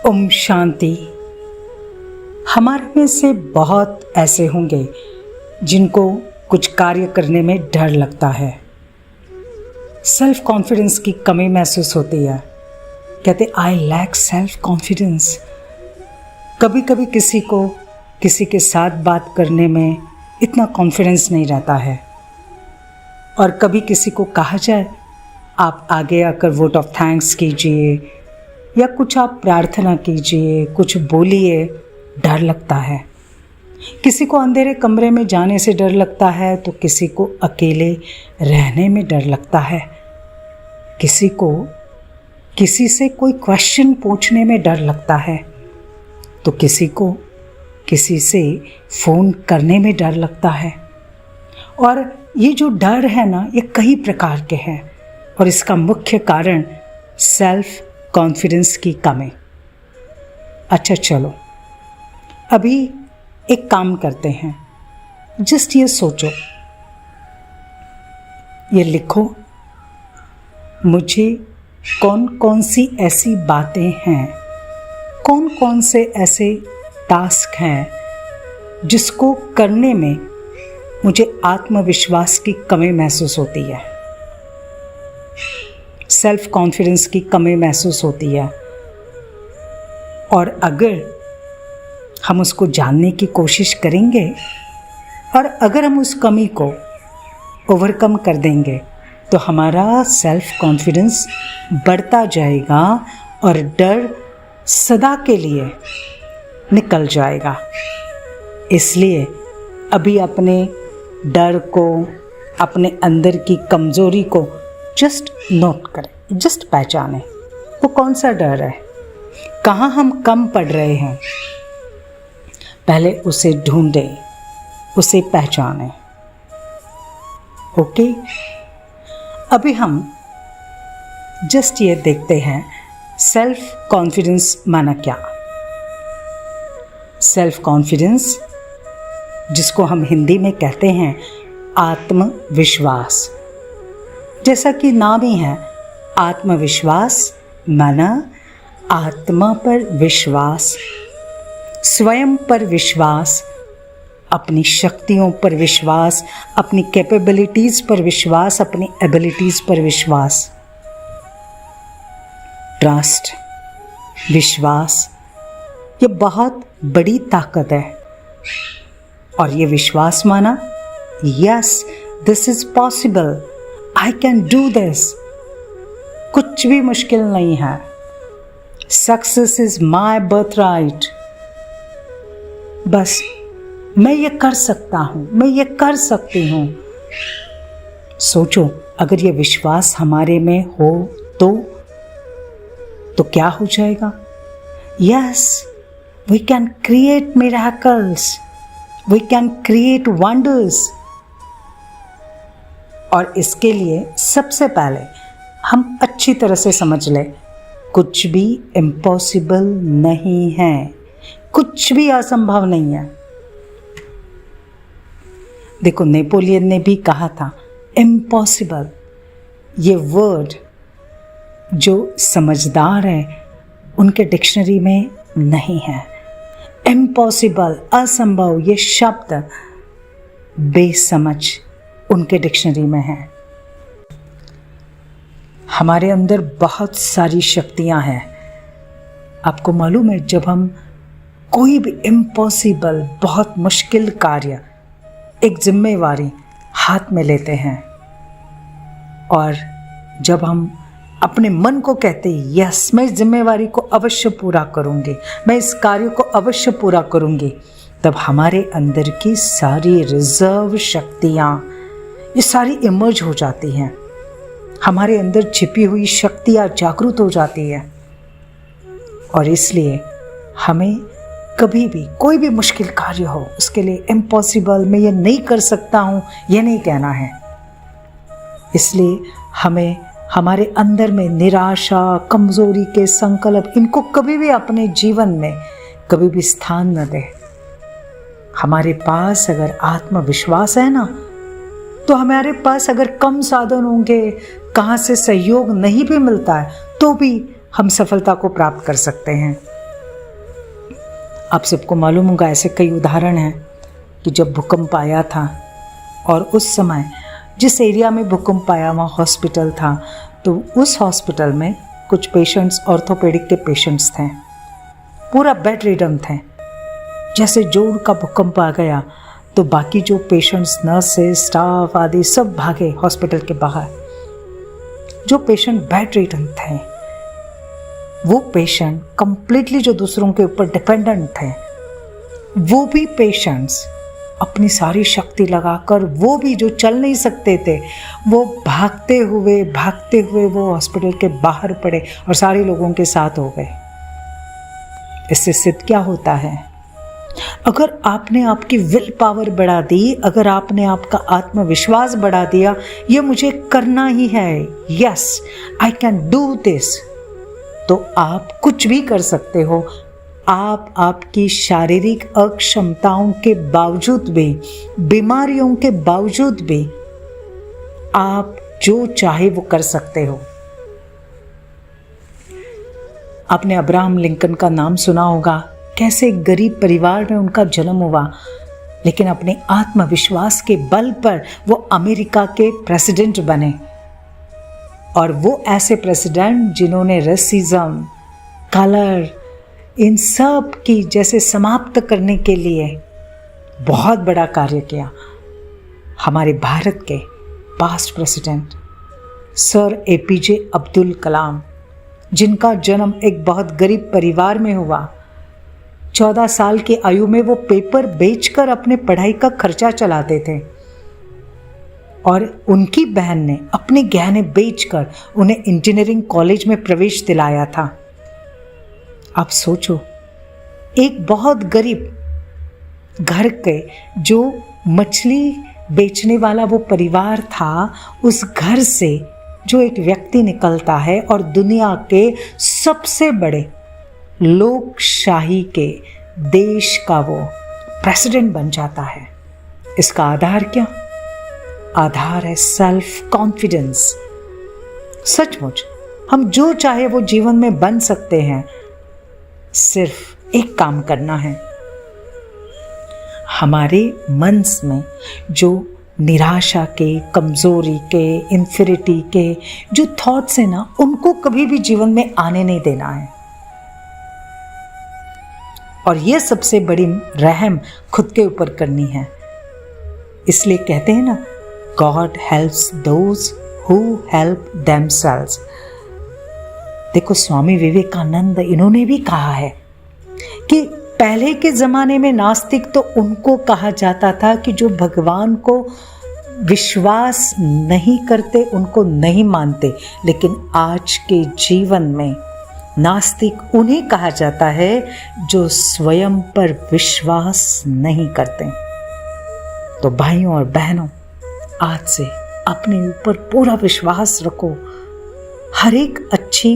ओम शांति। हमारे में से बहुत ऐसे होंगे जिनको कुछ कार्य करने में डर लगता है, सेल्फ कॉन्फिडेंस की कमी महसूस होती है। कहते आई लैक सेल्फ कॉन्फिडेंस। कभी कभी किसी को किसी के साथ बात करने में इतना कॉन्फिडेंस नहीं रहता है, और कभी किसी को कहा जाए आप आगे आकर वोट ऑफ थैंक्स कीजिए या कुछ आप प्रार्थना कीजिए, कुछ बोलिए, डर लगता है। किसी को अंधेरे कमरे में जाने से डर लगता है तो किसी को अकेले रहने में डर लगता है। किसी को किसी से कोई क्वेश्चन पूछने में डर लगता है तो किसी को किसी से फ़ोन करने में डर लगता है। और ये जो डर है ना, ये कई प्रकार के हैं और इसका मुख्य कारण सेल्फ कॉन्फिडेंस की कमी। अच्छा चलो, अभी एक काम करते हैं। जस्ट ये सोचो, ये लिखो, मुझे कौन कौन सी ऐसी बातें हैं, कौन कौन से ऐसे टास्क हैं जिसको करने में मुझे आत्मविश्वास की कमी महसूस होती है, सेल्फ कॉन्फिडेंस की कमी महसूस होती है। और अगर हम उसको जानने की कोशिश करेंगे और अगर हम उस कमी को ओवरकम कर देंगे तो हमारा सेल्फ कॉन्फिडेंस बढ़ता जाएगा और डर सदा के लिए निकल जाएगा। इसलिए अभी अपने डर को, अपने अंदर की कमज़ोरी को जस्ट नोट करें, जस्ट पहचानें वो कौन सा डर है, कहाँ हम कम पड़ रहे हैं। पहले उसे ढूंढें, उसे पहचानें। ओके, अभी हम जस्ट ये देखते हैं सेल्फ कॉन्फिडेंस माना क्या। सेल्फ कॉन्फिडेंस, जिसको हम हिंदी में कहते हैं आत्मविश्वास, जैसा कि नाम ही है आत्मविश्वास, माना आत्मा पर विश्वास, स्वयं पर विश्वास, अपनी शक्तियों पर विश्वास, अपनी कैपेबिलिटीज़ पर विश्वास, अपनी एबिलिटीज़ पर विश्वास। ट्रस्ट, विश्वास, ये बहुत बड़ी ताकत है। और ये विश्वास माना, yes this is possible, I can do this, कुछ भी मुश्किल नहीं है, success is my birth right, बस मैं ये कर सकता हूँ, मैं ये कर सकती हूँ। सोचो, अगर ये विश्वास हमारे में हो तो क्या हो जाएगा। Yes, we can create miracles, we can create wonders. और इसके लिए सबसे पहले हम अच्छी तरह से समझ लें, कुछ भी इम्पॉसिबल नहीं है, कुछ भी असंभव नहीं है। देखो, नेपोलियन ने भी कहा था इम्पॉसिबल। ये वर्ड जो समझदार है उनके डिक्शनरी में नहीं है। इम्पॉसिबल, असंभव, ये शब्द बेसमझ उनके डिक्शनरी में है। हमारे अंदर बहुत सारी शक्तियां हैं। आपको मालूम है, जब हम कोई भी इम्पॉसिबल, बहुत मुश्किल कार्य, एक जिम्मेवारी हाथ में लेते हैं और जब हम अपने मन को कहते हैं यस मैं इस जिम्मेवारी को अवश्य पूरा करूंगी, मैं इस कार्य को अवश्य पूरा करूंगी, तब हमारे अंदर की सारी रिजर्व शक्तियां ये सारी इमर्ज हो जाती हैं। हमारे अंदर छिपी हुई शक्तियां जागृत हो जाती है। और इसलिए हमें कभी भी कोई भी मुश्किल कार्य हो, उसके लिए इम्पॉसिबल, मैं ये नहीं कर सकता हूँ, ये नहीं कहना है। इसलिए हमें हमारे अंदर में निराशा, कमज़ोरी के संकल्प, इनको कभी भी अपने जीवन में कभी भी स्थान न दें। हमारे पास अगर आत्मविश्वास है ना, तो हमारे पास अगर कम साधन होंगे, कहाँ से सहयोग नहीं भी मिलता है, तो भी हम सफलता को प्राप्त कर सकते हैं। आप सबको मालूम होगा, ऐसे कई उदाहरण हैं कि जब भूकंप आया था और उस समय जिस एरिया में भूकंप आया वहाँ हॉस्पिटल था, तो उस हॉस्पिटल में कुछ पेशेंट्स ऑर्थोपेडिक के पेशेंट्स थे, पूरा बेड रिडन थे। जैसे जोर का भूकंप आ गया तो बाकी जो पेशेंट्स, नर्सेस, स्टाफ आदि सब भागे हॉस्पिटल के बाहर। जो पेशेंट बेड रिडन थे, वो पेशेंट कंप्लीटली जो दूसरों के ऊपर डिपेंडेंट थे, वो भी पेशेंट्स अपनी सारी शक्ति लगाकर, वो भी जो चल नहीं सकते थे, वो भागते हुए वो हॉस्पिटल के बाहर पड़े और सारे लोगों के साथ हो गए। इससे सिद्ध क्या होता है? अगर आपने आपकी विल पावर बढ़ा दी, अगर आपने आपका आत्मविश्वास बढ़ा दिया, ये मुझे करना ही है, yes I can do this, तो आप कुछ भी कर सकते हो। आप आपकी शारीरिक अक्षमताओं के बावजूद भी, बीमारियों के बावजूद भी, आप जो चाहे वो कर सकते हो। आपने अब्राहम लिंकन का नाम सुना होगा। कैसे गरीब परिवार में उनका जन्म हुआ, लेकिन अपने आत्मविश्वास के बल पर वो अमेरिका के प्रेसिडेंट बने। और वो ऐसे प्रेसिडेंट जिन्होंने रेसिज्म, कलर, इन सब की जैसे समाप्त करने के लिए बहुत बड़ा कार्य किया। हमारे भारत के past president sir APJ Abdul Kalam, जिनका जन्म एक बहुत गरीब परिवार में हुआ। 14 साल की आयु में वो पेपर बेचकर अपने पढ़ाई का खर्चा चलाते थे और उनकी बहन ने अपने गहने बेचकर उन्हें इंजीनियरिंग कॉलेज में प्रवेश दिलाया था। आप सोचो, एक बहुत गरीब घर के जो मछली बेचने वाला वो परिवार था, उस घर से जो एक व्यक्ति निकलता है और दुनिया के सबसे बड़े लोकशाही के देश का वो प्रेसिडेंट बन जाता है। इसका आधार क्या? आधार है सेल्फ कॉन्फिडेंस। सचमुच हम जो चाहे वो जीवन में बन सकते हैं, सिर्फ एक काम करना है। हमारे मन में जो निराशा के, कमजोरी के, इन्फिरिटी के जो थॉट्स हैं ना, उनको कभी भी जीवन में आने नहीं देना है। और ये सबसे बड़ी रहम खुद के ऊपर करनी है। इसलिए कहते हैं ना, God helps those who help themselves. देखो, स्वामी विवेकानंद, इन्होंने भी कहा है कि पहले के ज़माने में नास्तिक तो उनको कहा जाता था कि जो भगवान को विश्वास नहीं करते, उनको नहीं मानते, लेकिन आज के जीवन में नास्तिक उन्हें कहा जाता है जो स्वयं पर विश्वास नहीं करते। तो भाइयों और बहनों, आज से अपने ऊपर पूरा विश्वास रखो। हर एक अच्छी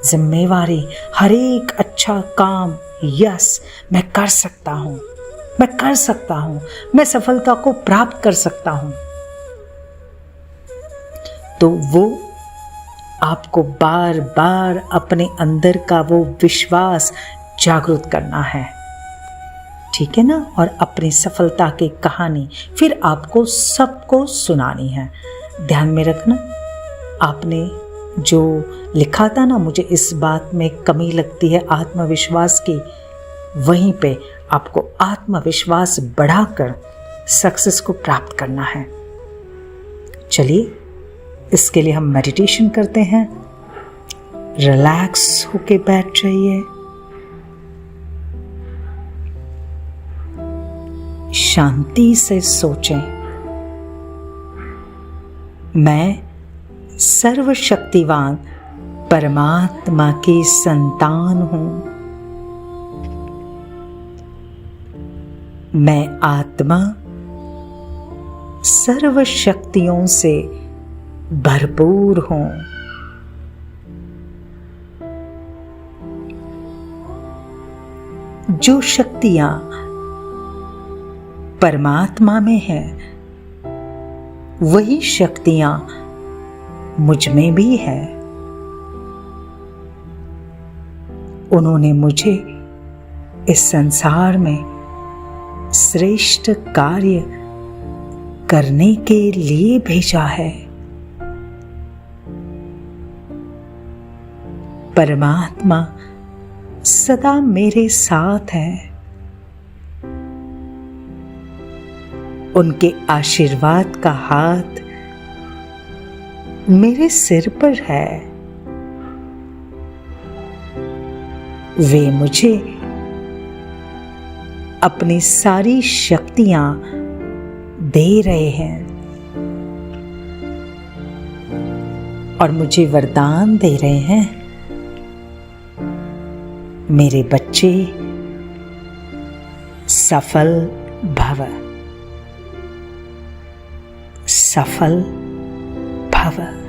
जिम्मेवारी, हर एक अच्छा काम, यस मैं कर सकता हूँ, मैं कर सकता हूँ, मैं सफलता को प्राप्त कर सकता हूँ, तो वो आपको बार बार अपने अंदर का वो विश्वास जागृत करना है, ठीक है ना। और अपनी सफलता की कहानी फिर आपको सबको सुनानी है। ध्यान में रखना, आपने जो लिखा था ना, मुझे इस बात में कमी लगती है आत्मविश्वास की, वहीं पे आपको आत्मविश्वास बढ़ाकर सक्सेस को प्राप्त करना है। चलिए, इसके लिए हम मेडिटेशन करते हैं। रिलैक्स होके बैठ जाइए, शांति से सोचें। मैं सर्वशक्तिवान परमात्मा की संतान हूं। मैं आत्मा सर्व शक्तियों से भरपूर हूं। जो शक्तियां परमात्मा में है, वही शक्तियां मुझ में भी है। उन्होंने मुझे इस संसार में श्रेष्ठ कार्य करने के लिए भेजा है। परमात्मा सदा मेरे साथ है। उनके आशीर्वाद का हाथ मेरे सिर पर है। वे मुझे अपनी सारी शक्तियां दे रहे हैं और मुझे वरदान दे रहे हैं। मेरे बच्चे सफल भव, सफल भव।